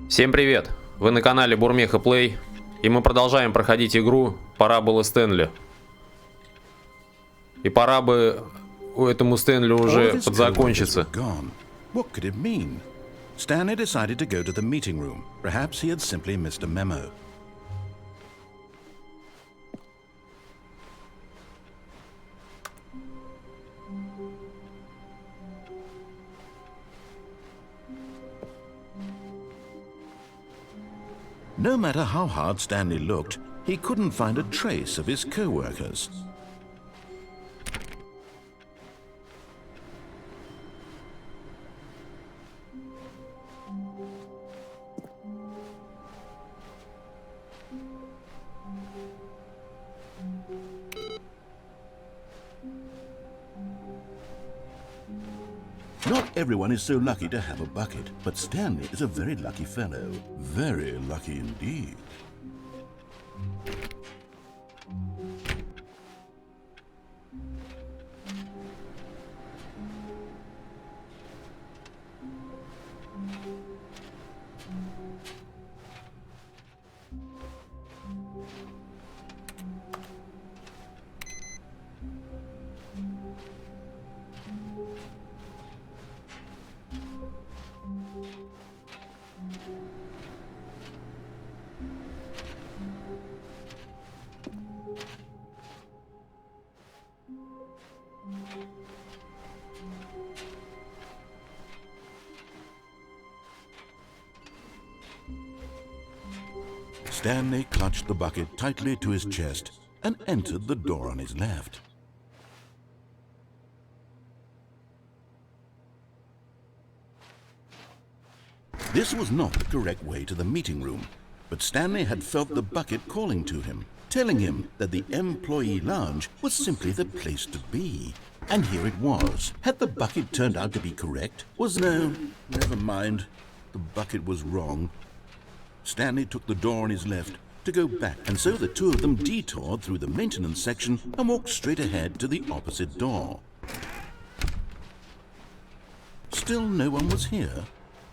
Всем привет! Вы на канале Burmeha Play, и мы продолжаем проходить игру Параболы Стэнли. И пора бы этому Стэнли уже подзакончиться. What could it mean? Stanley decided to go to the meeting room. Perhaps he had simply missed a memo. No matter how hard Stanley looked, he couldn't find a trace of his co-workers. Not everyone is so lucky to have a bucket, but Stanley is a very lucky fellow. Very lucky indeed. Stanley clutched the bucket tightly to his chest and entered the door on his left. This was not the correct way to the meeting room, but Stanley had felt the bucket calling to him, telling him that the employee lounge was simply the place to be. And here it was. Had the bucket turned out to be correct? Never mind. The bucket was wrong. Stanley took the door on his left to go back, and so the two of them detoured through the maintenance section and walked straight ahead to the opposite door. Still no one was here.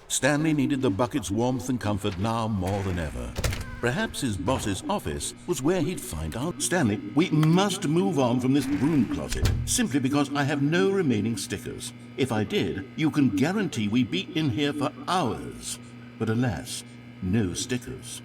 Stanley needed the bucket's warmth and comfort now more than ever. Perhaps his boss's office was where he'd find out. Stanley, we must move on from this broom closet, simply because I have no remaining stickers. If I did, you can guarantee we'd be in here for hours. But alas, no stickers.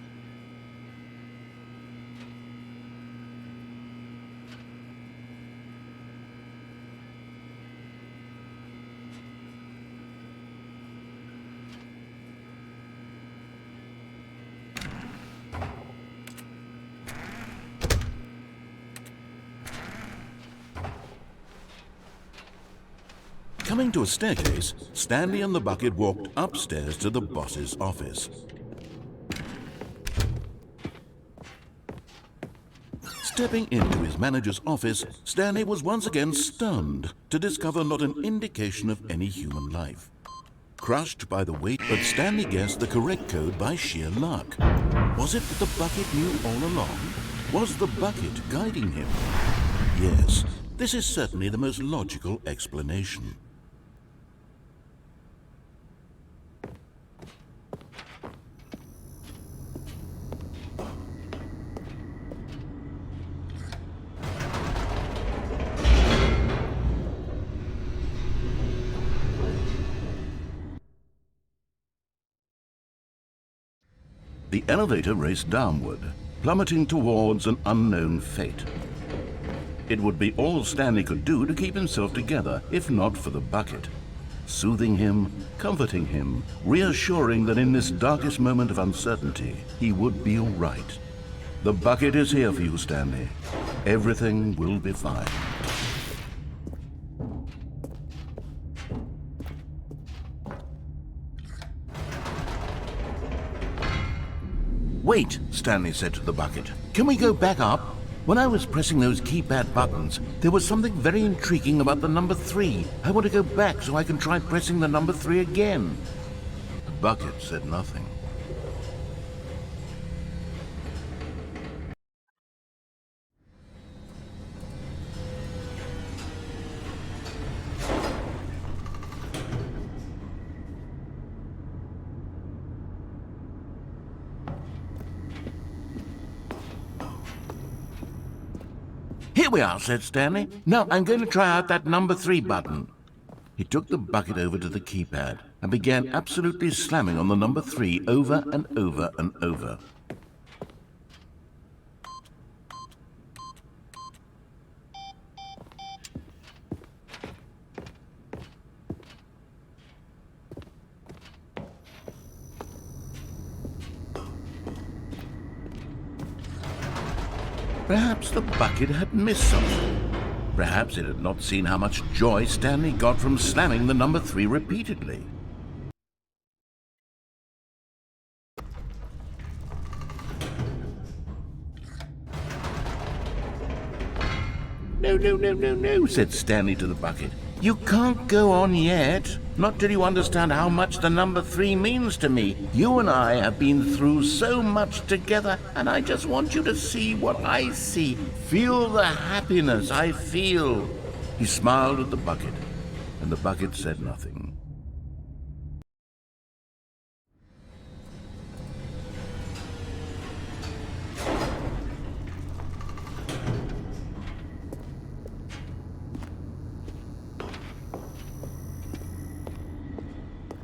Coming to a staircase, Stanley and the bucket walked upstairs to the boss's office. Stepping into his manager's office, Stanley was once again stunned to discover not an indication of any human life. Crushed by the weight, but Stanley guessed the correct code by sheer luck. Was it that the bucket knew all along? Was the bucket guiding him? Yes, this is certainly the most logical explanation. The elevator raced downward, plummeting towards an unknown fate. It would be all Stanley could do to keep himself together, if not for the bucket. Soothing him, comforting him, reassuring that in this darkest moment of uncertainty, he would be all right. The bucket is here for you, Stanley. Everything will be fine. Wait, Stanley said to the bucket. Can we go back up? When I was pressing those keypad buttons, there was something very intriguing about the number 3. I want to go back so I can try pressing the number 3 again. The bucket said nothing. Here we are, said Stanley. Now I'm going to try out that number 3 button. He took the bucket over to the keypad and began absolutely slamming on the number 3 over and over and over. Perhaps the bucket had missed something. Perhaps it had not seen how much joy Stanley got from slamming the number 3 repeatedly. No, said Stanley to the bucket. You can't go on yet. Not till you understand how much the number 3 means to me. You and I have been through so much together, and I just want you to see what I see. Feel the happiness I feel. He smiled at the bucket, and the bucket said nothing.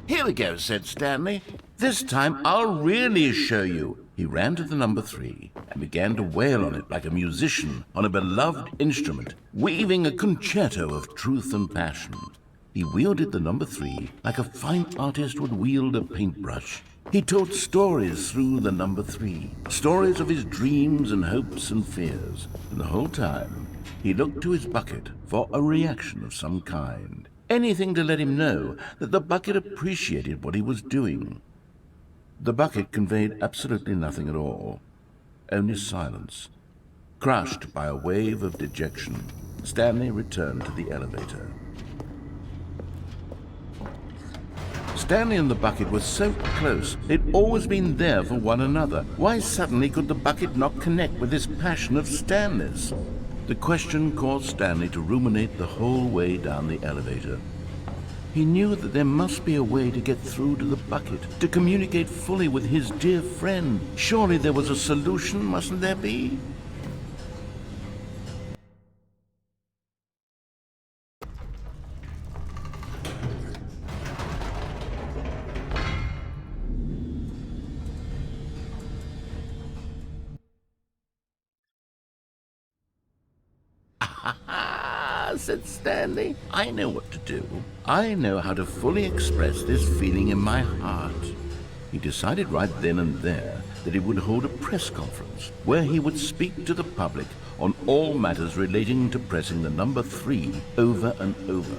Here we go, said Stanley. This time I'll really show you. He ran to the number 3 and began to wail on it like a musician on a beloved instrument, weaving a concerto of truth and passion. He wielded the number 3 like a fine artist would wield a paintbrush. He told stories through the number 3, stories of his dreams and hopes and fears. And the whole time, he looked to his bucket for a reaction of some kind. Anything to let him know that the bucket appreciated what he was doing. The bucket conveyed absolutely nothing at all, only silence. Crushed by a wave of dejection, Stanley returned to the elevator. Stanley and the bucket were so close. They'd always been there for one another. Why suddenly could the bucket not connect with this passion of Stanley's? The question caused Stanley to ruminate the whole way down the elevator. He knew that there must be a way to get through to the bucket, to communicate fully with his dear friend. Surely there was a solution, mustn't there be? Said Stanley. I know what to do. I know how to fully express this feeling in my heart. He decided right then and there that he would hold a press conference where he would speak to the public on all matters relating to pressing the number 3 over and over.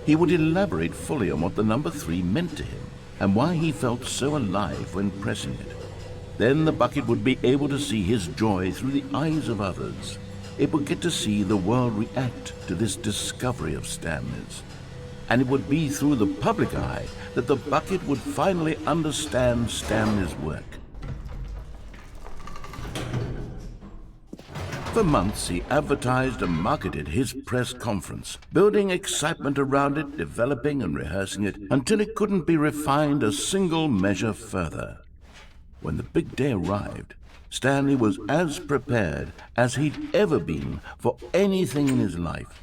He would elaborate fully on what the number 3 meant to him and why he felt so alive when pressing it. Then the bucket would be able to see his joy through the eyes of others. It would get to see the world react to this discovery of Stanley's. And it would be through the public eye that the bucket would finally understand Stanley's work. For months, he advertised and marketed his press conference, building excitement around it, developing and rehearsing it, until it couldn't be refined a single measure further. When the big day arrived, Stanley was as prepared as he'd ever been for anything in his life.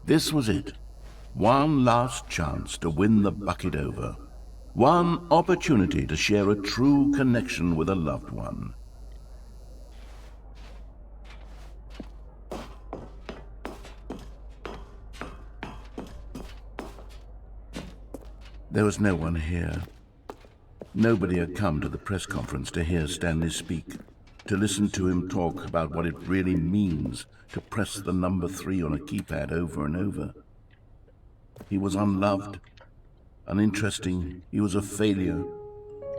This was it. One last chance to win the bucket over. One opportunity to share a true connection with a loved one. There was no one here. Nobody had come to the press conference to hear Stanley speak, to listen to him talk about what it really means to press the number 3 on a keypad over and over. He was unloved, uninteresting, he was a failure,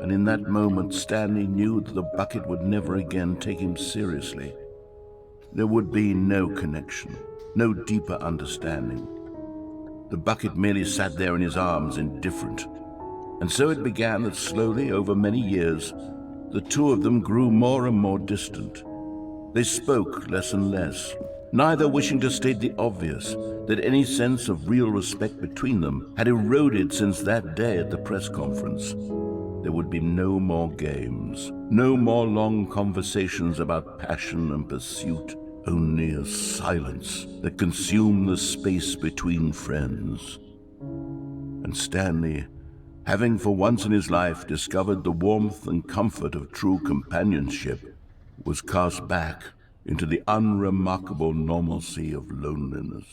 and in that moment Stanley knew that the bucket would never again take him seriously. There would be no connection, no deeper understanding. The bucket merely sat there in his arms, indifferent. And so it began that slowly, over many years, the two of them grew more and more distant. They spoke less and less, neither wishing to state the obvious, that any sense of real respect between them had eroded since that day at the press conference. There would be no more games, no more long conversations about passion and pursuit, only a silence that consumed the space between friends. And Stanley, having for once in his life discovered the warmth and comfort of true companionship, was cast back into the unremarkable normalcy of loneliness.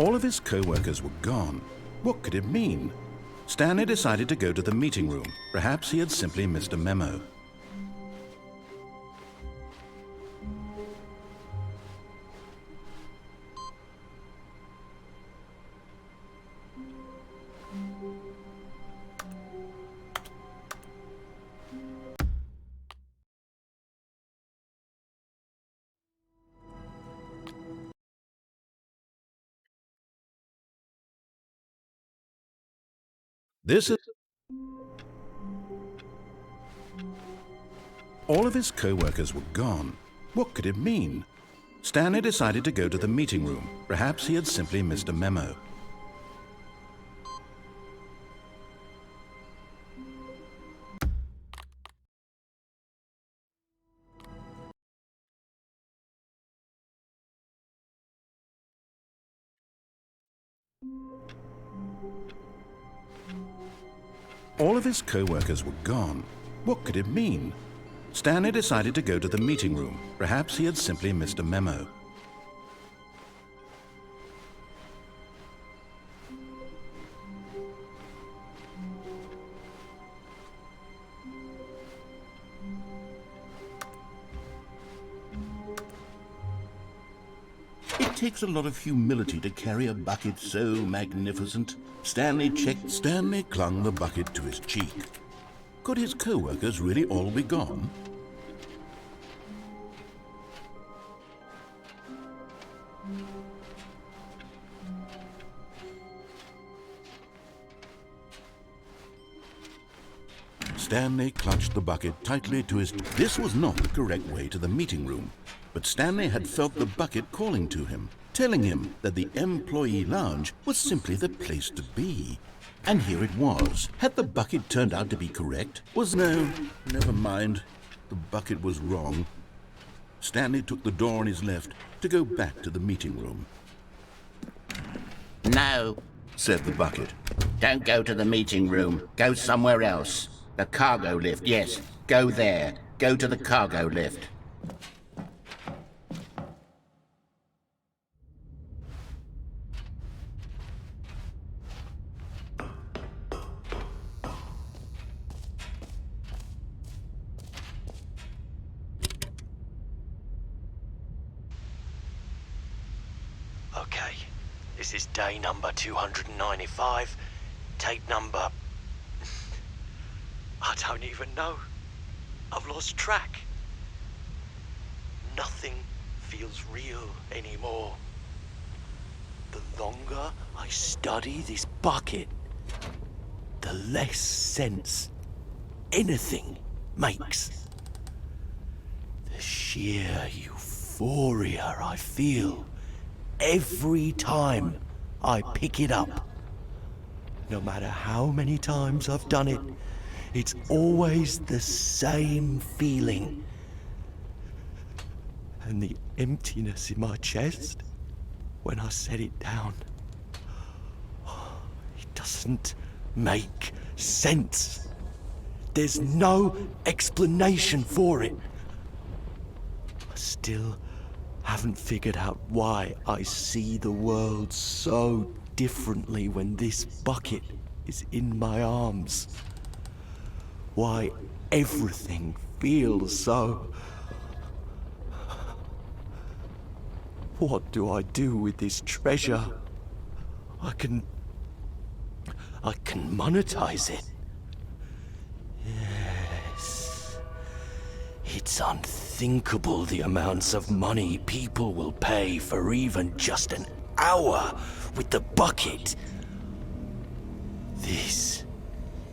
All of his co-workers were gone. What could it mean? Stanley decided to go to the meeting room. Perhaps he had simply missed a memo. All of his co-workers were gone. What could it mean? Stanley decided to go to the meeting room. Perhaps he had simply missed a memo. All of his co-workers were gone. What could it mean? Stanley decided to go to the meeting room. Perhaps he had simply missed a memo. It takes a lot of humility to carry a bucket so magnificent. Stanley clung the bucket to his cheek. Could his co-workers really all be gone? Stanley clutched the bucket tightly to his... This was not the correct way to the meeting room, but Stanley had felt the bucket calling to him, telling him that the employee lounge was simply the place to be. And here it was. Had the bucket turned out to be correct? No, never mind. The bucket was wrong. Stanley took the door on his left to go back to the meeting room. No, Said the bucket. don't go to the meeting room. Go somewhere else. The cargo lift, yes. Go there. Go to the cargo lift. Okay, this is day number 295, tape number... I don't even know. I've lost track. Nothing feels real anymore. The longer I study this bucket, the less sense anything makes. The sheer euphoria I feel every time I pick it up. No matter how many times I've done it, it's always the same feeling. And the emptiness in my chest when I set it down. It doesn't make sense. There's no explanation for it. I still haven't figured out why I see the world so differently when this bucket is in my arms. Why everything feels so... What do I do with this treasure? I can I can monetize it. Yes. It's unthinkable the amounts of money people will pay for even just an hour with the bucket. This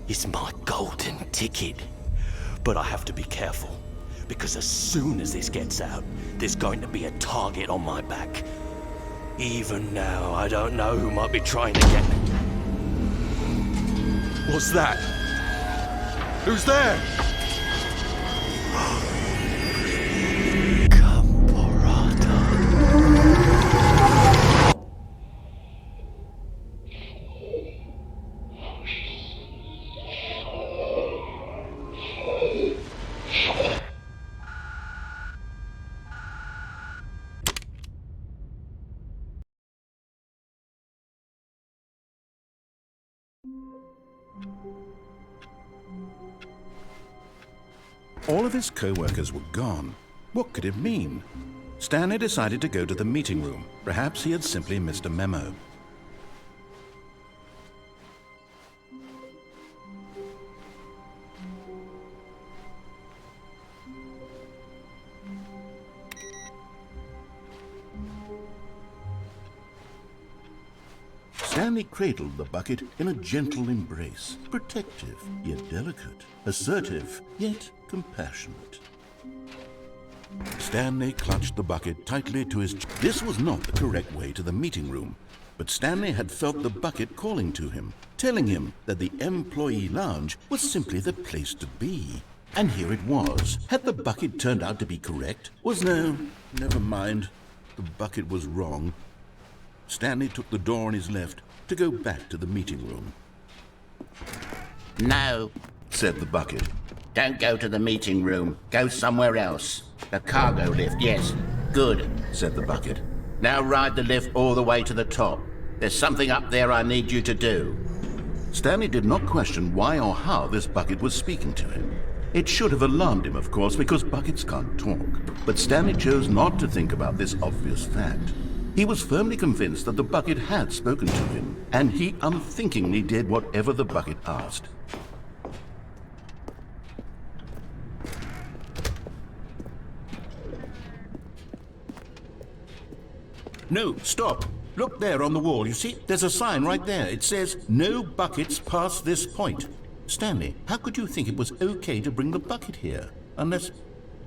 is my golden ticket. But I have to be careful, because as soon as this gets out, there's going to be a target on my back. Even now, I don't know who might be trying to get me. What's that? Who's there? All of his co-workers were gone. What could it mean? Stanley decided to go to the meeting room. Perhaps he had simply missed a memo. Stanley cradled the bucket in a gentle embrace, protective yet delicate, assertive yet compassionate. Stanley clutched the bucket tightly to his chest. This was not the correct way to the meeting room, but Stanley had felt the bucket calling to him, telling him that the employee lounge was simply the place to be. And here it was. Had the bucket turned out to be correct? Never mind. The bucket was wrong. Stanley took the door on his left to go back to the meeting room. No, Said the bucket. don't go to the meeting room. Go somewhere else. The cargo lift, yes. Good. Said the bucket. Now ride the lift all the way to the top. There's something up there I need you to do. Stanley did not question why or how this bucket was speaking to him. It should have alarmed him, of course, because buckets can't talk. But Stanley chose not to think about this obvious fact. He was firmly convinced that the bucket had spoken to him, and he unthinkingly did whatever the bucket asked. No, stop. Look there on the wall, you see? There's a sign right there. It says, "No buckets past this point." Stanley, how could you think it was okay to bring the bucket here? Unless,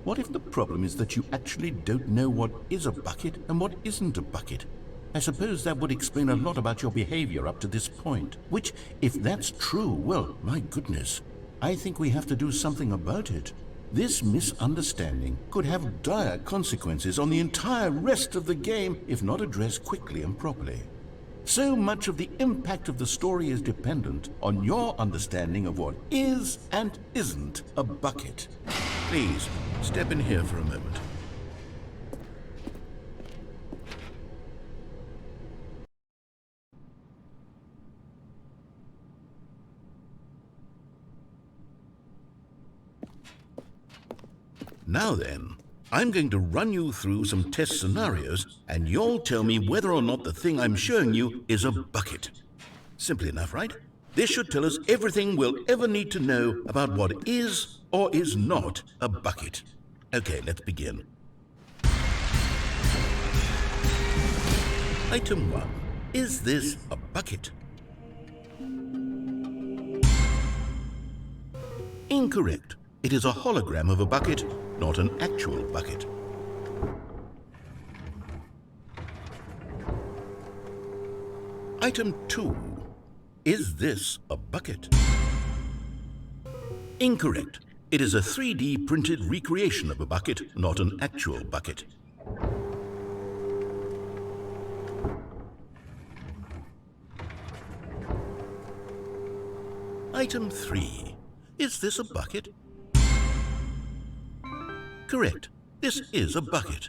what if the problem is that you actually don't know what is a bucket and what isn't a bucket? I suppose that would explain a lot about your behavior up to this point. Which, if that's true, well, my goodness, I think we have to do something about it. This misunderstanding could have dire consequences on the entire rest of the game if not addressed quickly and properly. So much of the impact of the story is dependent on your understanding of what is and isn't a bucket. Please, step in here for a moment. Now then, I'm going to run you through some test scenarios, and you'll tell me whether or not the thing I'm showing you is a bucket. Simple enough, right? This should tell us everything we'll ever need to know about what is or is not a bucket. Okay, let's begin. Item 1. Is this a bucket? Incorrect. It is a hologram of a bucket, not an actual bucket. Item 2. Is this a bucket? Incorrect. It is a 3D printed recreation of a bucket, not an actual bucket. Item 3. Is this a bucket? Correct. This is a bucket.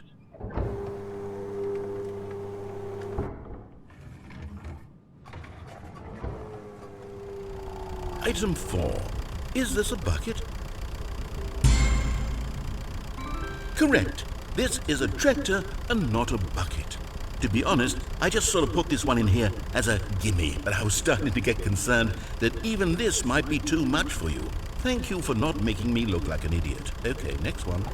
Item 4. Is this a bucket? Correct. This is a tractor and not a bucket. To be honest, I just sort of put this one in here as a gimme, but I was starting to get concerned that even this might be too much for you. Thank you for not making me look like an idiot. Okay, next one.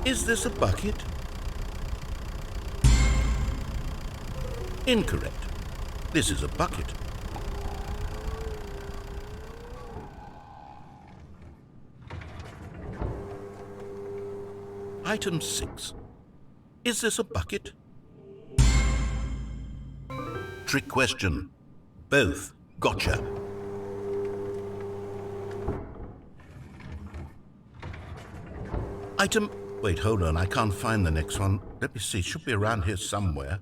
Is this a bucket? Incorrect. This is a bucket. Item 6. Is this a bucket? Trick question. Both. Gotcha. Item... Wait, hold on. I can't find the next one. Let me see. It should be around here somewhere.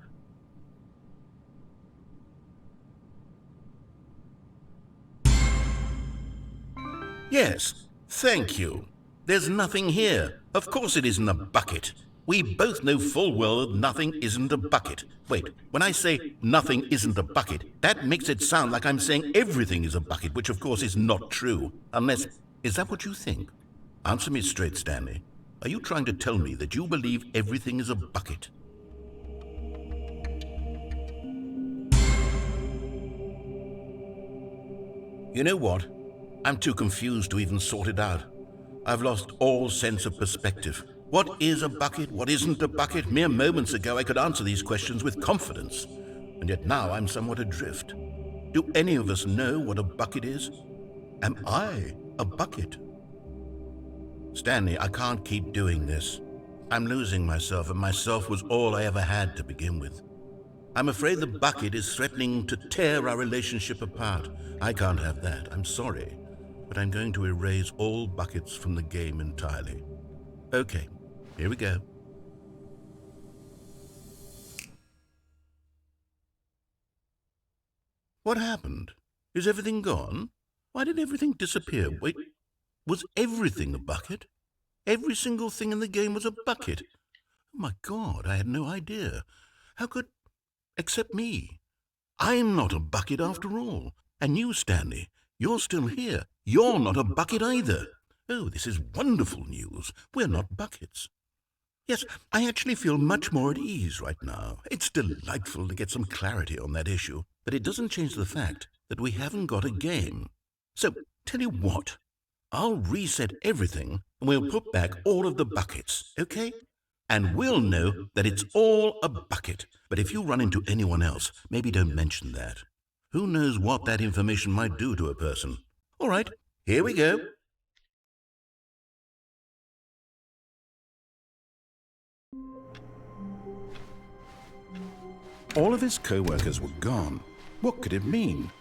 Yes. Thank you. There's nothing here. Of course it isn't a bucket. We both know full well that nothing isn't a bucket. Wait, when I say nothing isn't a bucket, that makes it sound like I'm saying everything is a bucket, which of course is not true. Unless... Is that what you think? Answer me straight, Stanley. Are you trying to tell me that you believe everything is a bucket? You know what? I'm too confused to even sort it out. I've lost all sense of perspective. What is a bucket? What isn't a bucket? Mere moments ago I could answer these questions with confidence. And yet now I'm somewhat adrift. Do any of us know what a bucket is? Am I a bucket? Stanley, I can't keep doing this. I'm losing myself, and myself was all I ever had to begin with. I'm afraid the bucket is threatening to tear our relationship apart. I can't have that. I'm sorry. But I'm going to erase all buckets from the game entirely. Okay, here we go. What happened? Is everything gone? Why did everything disappear? Wait, was everything a bucket? Every single thing in the game was a bucket. Oh my God, I had no idea. How could... Except me. I'm not a bucket after all. And you, Stanley, you're still here. You're not a bucket either. Oh, this is wonderful news. We're not buckets. Yes, I actually feel much more at ease right now. It's delightful to get some clarity on that issue. But it doesn't change the fact that we haven't got a game. So, tell you what. I'll reset everything and we'll put back all of the buckets, okay? And we'll know that it's all a bucket. But if you run into anyone else, maybe don't mention that. Who knows what that information might do to a person? All right, here we go. All of his co-workers were gone. What could it mean?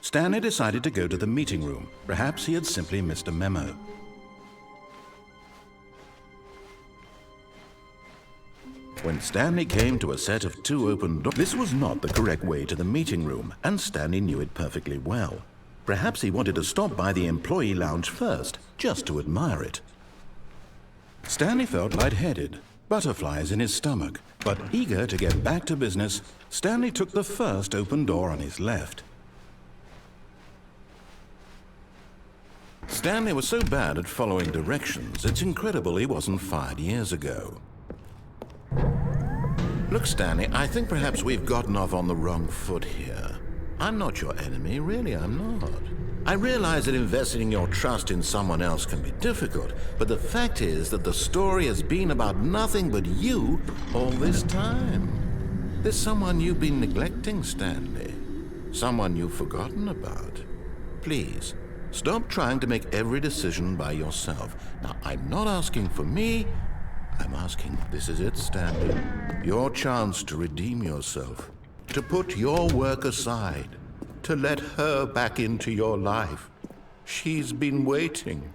Stanley decided to go to the meeting room. Perhaps he had simply missed a memo. When Stanley came to a set of 2 open doors, this was not the correct way to the meeting room, and Stanley knew it perfectly well. Perhaps he wanted to stop by the employee lounge first, just to admire it. Stanley felt lightheaded, butterflies in his stomach, but eager to get back to business, Stanley took the first open door on his left. Stanley was so bad at following directions, it's incredible he wasn't fired years ago. Look, Stanley, I think perhaps we've gotten off on the wrong foot here. I'm not your enemy, really, I'm not. I realize that investing your trust in someone else can be difficult, but the fact is that the story has been about nothing but you all this time. There's someone you've been neglecting, Stanley. Someone you've forgotten about. Please, stop trying to make every decision by yourself. Now, I'm not asking for me. I'm asking, this is it, Stanley. Your chance to redeem yourself. To put your work aside. To let her back into your life. She's been waiting.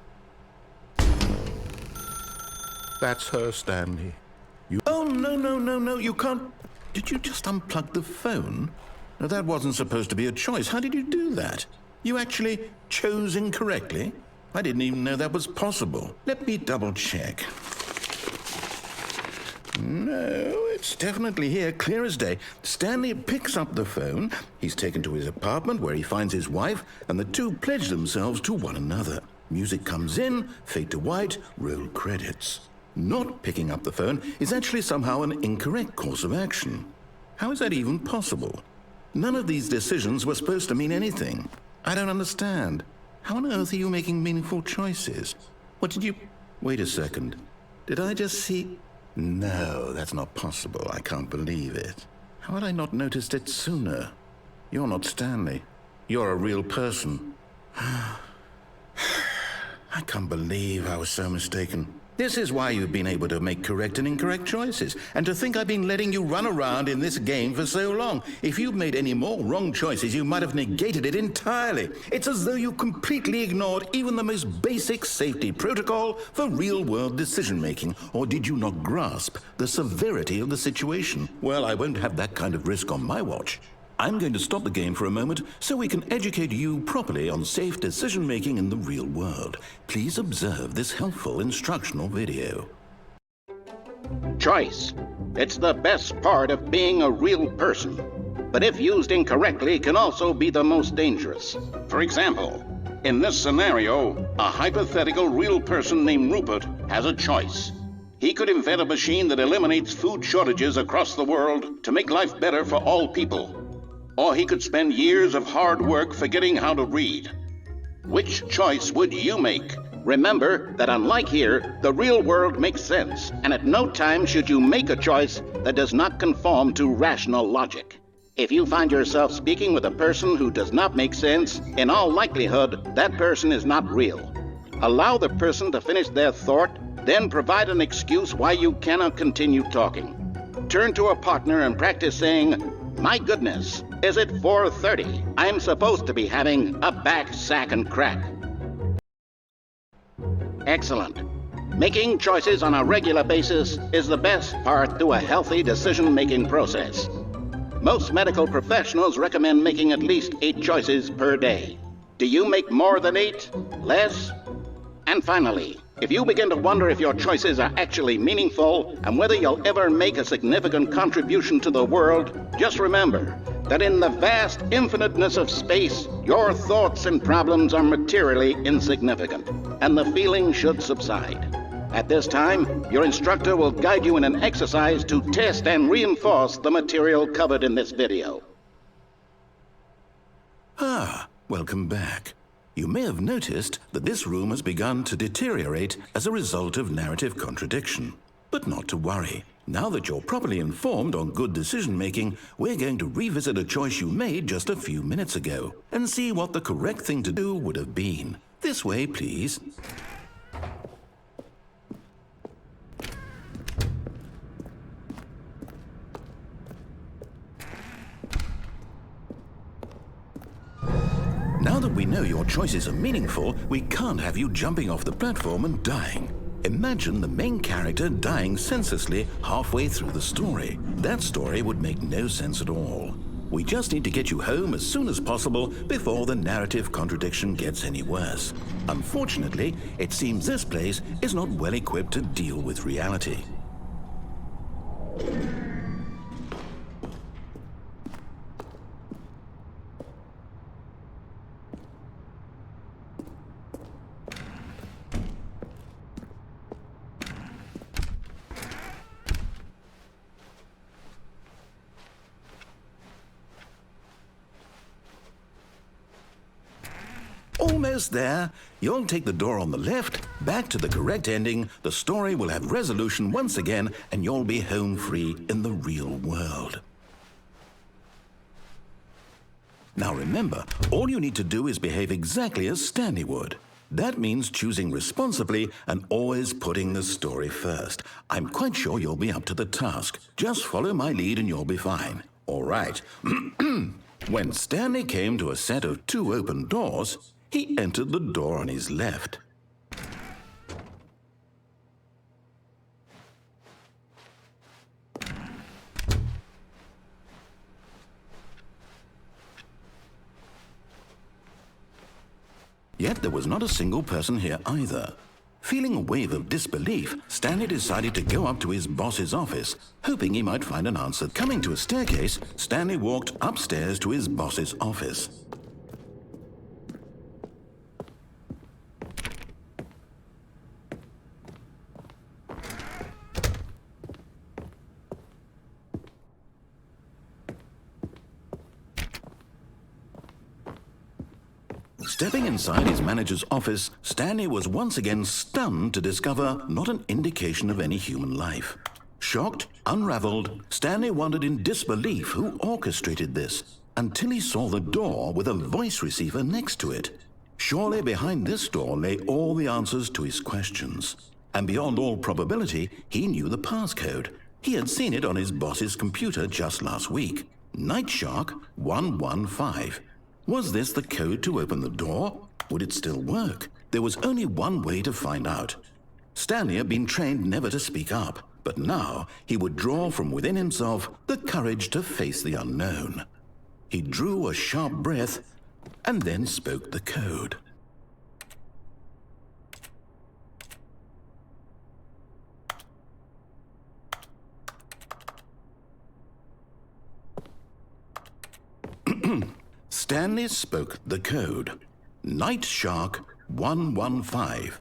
That's her, Stanley. Oh, no, you can't... Did you just unplug the phone? No, that wasn't supposed to be a choice. How did you do that? You actually chose incorrectly? I didn't even know that was possible. Let me double check. No, it's definitely here, clear as day. Stanley picks up the phone. He's taken to his apartment where he finds his wife, and the two pledge themselves to one another. Music comes in, fade to white, roll credits. Not picking up the phone is actually somehow an incorrect course of action. How is that even possible? None of these decisions were supposed to mean anything. I don't understand. How on earth are you making meaningful choices? What did you... Wait a second. Did I just see... No, that's not possible. I can't believe it. How had I not noticed it sooner? You're not Stanley. You're a real person. I can't believe I was so mistaken. This is why you've been able to make correct and incorrect choices, and to think I've been letting you run around in this game for so long. If you'd made any more wrong choices, you might have negated it entirely. It's as though you completely ignored even the most basic safety protocol for real-world decision-making. Or did you not grasp the severity of the situation? Well, I won't have that kind of risk on my watch. I'm going to stop the game for a moment so we can educate you properly on safe decision-making in the real world. Please observe this helpful instructional video. Choice. It's the best part of being a real person. But if used incorrectly, can also be the most dangerous. For example, in this scenario, a hypothetical real person named Rupert has a choice. He could invent a machine that eliminates food shortages across the world to make life better for all people. Or he could spend years of hard work forgetting how to read. Which choice would you make? Remember that unlike here, the real world makes sense, and at no time should you make a choice that does not conform to rational logic. If you find yourself speaking with a person who does not make sense, in all likelihood, that person is not real. Allow the person to finish their thought, then provide an excuse why you cannot continue talking. Turn to a partner and practice saying, "My goodness, is it 4:30? I'm supposed to be having a back, sack, and crack." Excellent. Making choices on a regular basis is the best part to a healthy decision-making process. Most medical professionals recommend making at least 8 choices per day. Do you make more than 8? Less? And finally, if you begin to wonder if your choices are actually meaningful and whether you'll ever make a significant contribution to the world, just remember that in the vast infiniteness of space, your thoughts and problems are materially insignificant, and the feeling should subside. At this time, your instructor will guide you in an exercise to test and reinforce the material covered in this video. Welcome back. You may have noticed that this room has begun to deteriorate as a result of narrative contradiction. But not to worry. Now that you're properly informed on good decision-making, we're going to revisit a choice you made just a few minutes ago and see what the correct thing to do would have been. This way, please. Now that we know your choices are meaningful, we can't have you jumping off the platform and dying. Imagine the main character dying senselessly halfway through the story. That story would make no sense at all. We just need to get you home as soon as possible before the narrative contradiction gets any worse. Unfortunately, it seems this place is not well equipped to deal with reality. Almost there. You'll take the door on the left, back to the correct ending, the story will have resolution once again, and you'll be home free in the real world. Now remember, all you need to do is behave exactly as Stanley would. That means choosing responsibly and always putting the story first. I'm quite sure you'll be up to the task. Just follow my lead and you'll be fine. All right. When Stanley came to a set of 2 open doors, he entered the door on his left. Yet there was not a single person here either. Feeling a wave of disbelief, Stanley decided to go up to his boss's office, hoping he might find an answer. Coming to a staircase, Stanley walked upstairs to his boss's office. Stepping inside his manager's office, Stanley was once again stunned to discover not an indication of any human life. Shocked, unraveled, Stanley wondered in disbelief who orchestrated this, until he saw the door with a voice receiver next to it. Surely behind this door lay all the answers to his questions. And beyond all probability, he knew the passcode. He had seen it on his boss's computer just last week. Nightshark 115. Was this the code to open the door? Would it still work? There was only one way to find out. Stanley had been trained never to speak up, but now he would draw from within himself the courage to face the unknown. He drew a sharp breath and then spoke the code. Stanley spoke the code. Nightshark 115.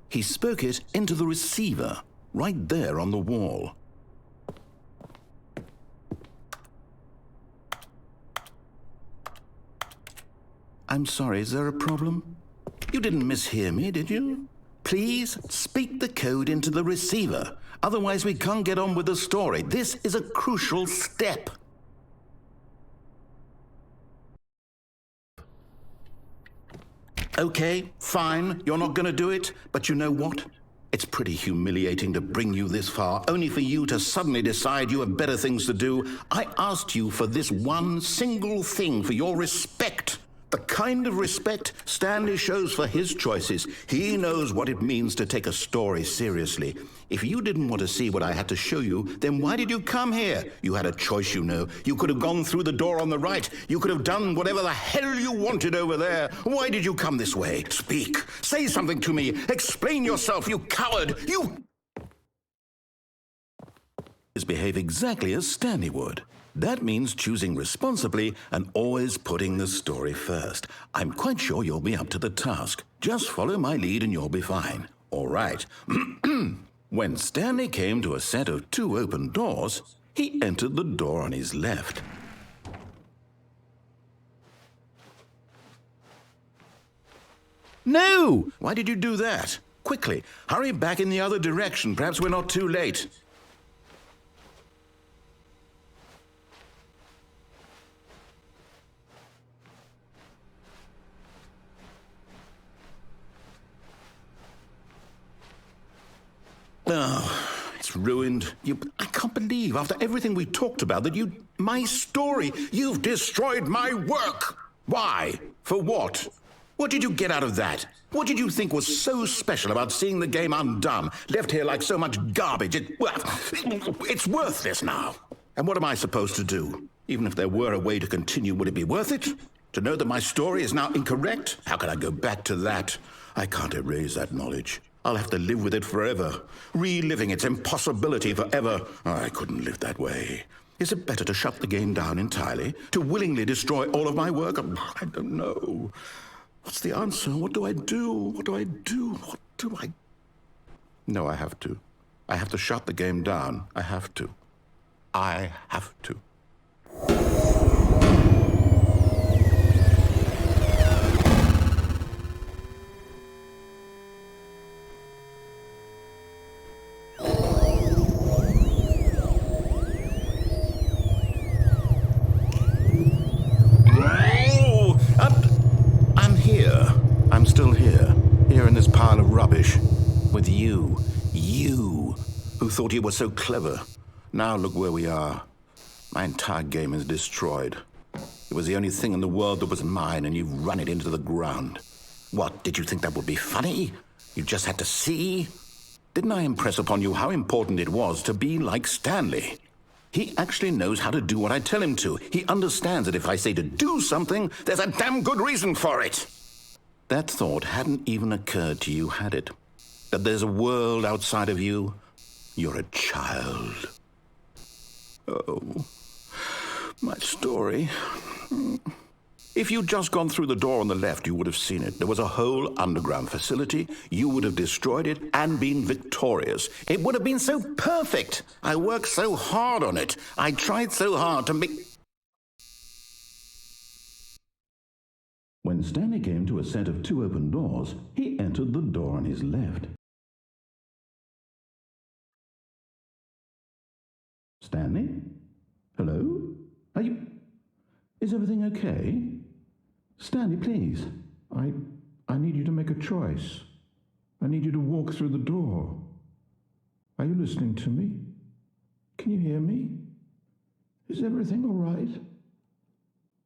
He spoke it into the receiver, right there on the wall. I'm sorry, is there a problem? You didn't mishear me, did you? Please speak the code into the receiver. Otherwise, we can't get on with the story. This is a crucial step. Okay, fine, you're not going to do it, but you know what? It's pretty humiliating to bring you this far, only for you to suddenly decide you have better things to do. I asked you for this one single thing, for your respect. The kind of respect Stanley shows for his choices. He knows what it means to take a story seriously. If you didn't want to see what I had to show you, then why did you come here? You had a choice, you know. You could have gone through the door on the right. You could have done whatever the hell you wanted over there. Why did you come this way? Speak. Say something to me. Explain yourself, you coward. You behave exactly as Stanley would. That means choosing responsibly and always putting the story first. I'm quite sure you'll be up to the task. Just follow my lead and you'll be fine. All right. When Stanley came to a set of 2 open doors, he entered the door on his left. No! Why did you do that? Quickly, hurry back in the other direction. Perhaps we're not too late. Oh, it's ruined. I can't believe, after everything we talked about, that my story, you've destroyed my work. Why? For what? What did you get out of that? What did you think was so special about seeing the game undone, left here like so much garbage? It's worthless now. And what am I supposed to do? Even if there were a way to continue, would it be worth it? To know that my story is now incorrect? How can I go back to that? I can't erase that knowledge. I'll have to live with it forever, reliving its impossibility forever. I couldn't live that way. Is it better to shut the game down entirely? To willingly destroy all of my work? I don't know. What's the answer? What do I do? What do I do? What do I... No, I have to. I have to shut the game down. I have to. I have to. I'm still here in this pile of rubbish, with you who thought you were so clever. Now look where we are. My entire game is destroyed. It was the only thing in the world that was mine, and you've run it into the ground. What, did you think that would be funny? You just had to see? Didn't I impress upon you how important it was to be like Stanley? He actually knows how to do what I tell him to. He understands that if I say to do something, there's a damn good reason for it. That thought hadn't even occurred to you, had it? That there's a world outside of you? You're a child. Oh, my story. If you'd just gone through the door on the left, you would have seen it. There was a whole underground facility. You would have destroyed it and been victorious. It would have been so perfect. I worked so hard on it. I tried so hard to make... When Stanley came to a set of 2 open doors, he entered the door on his left. Stanley? Hello? Are you... Is everything okay? Stanley, please. I need you to make a choice. I need you to walk through the door. Are you listening to me? Can you hear me? Is everything all right?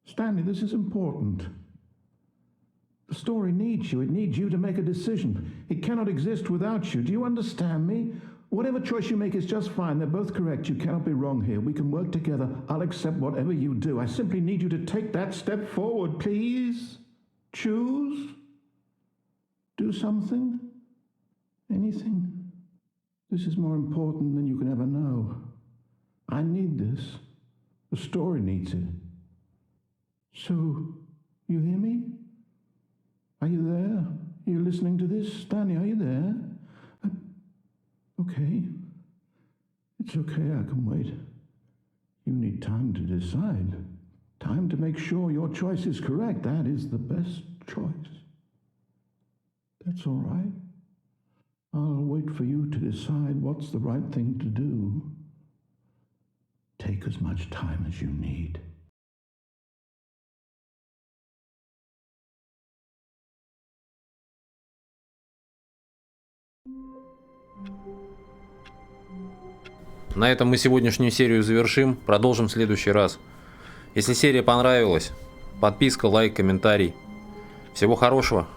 Stanley, this is important. The story needs you. It needs you to make a decision. It cannot exist without you. Do you understand me? Whatever choice you make is just fine. They're both correct. You cannot be wrong here. We can work together. I'll accept whatever you do. I simply need you to take that step forward, please. Choose. Do something. Anything. This is more important than you can ever know. I need this. The story needs it. So, you hear me? Are you there? Are you listening to this? Stanley, are you there? Okay. It's okay, I can wait. You need time to decide. Time to make sure your choice is correct. That is the best choice. That's all right. I'll wait for you to decide what's the right thing to do. Take as much time as you need. На этом мы сегодняшнюю серию завершим. Продолжим в следующий раз. Если серия понравилась, подписка, лайк, комментарий. Всего хорошего.